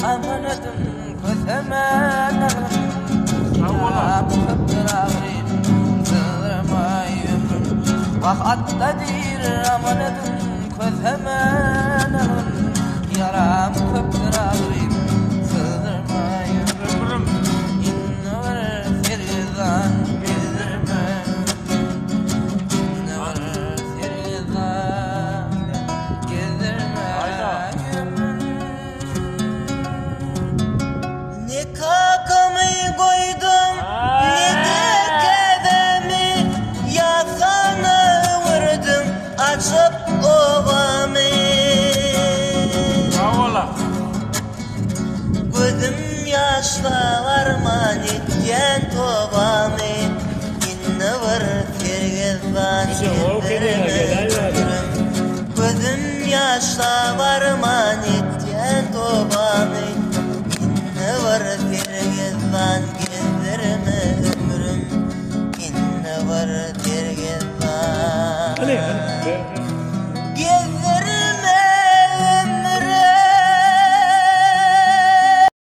Amanadım kötemen Kaptır ağrıyım sığdırmay ömrüm Vakatdadir amanadım kötemen Yaram kaptır ağrıyım sığdırmay ömrüm İnne var feryadan bildirme İnne var feryadan bildirme Ne kakamı koydum ne de kedemi Yasana vurdum açıp ovamı Gözüm yaşla varman etken tobamı İnne var fergezdan yedirme Gözüm yaşla varman etken tobamı İnne var fergezdan gezdirme ömrüm İnne var fergezdan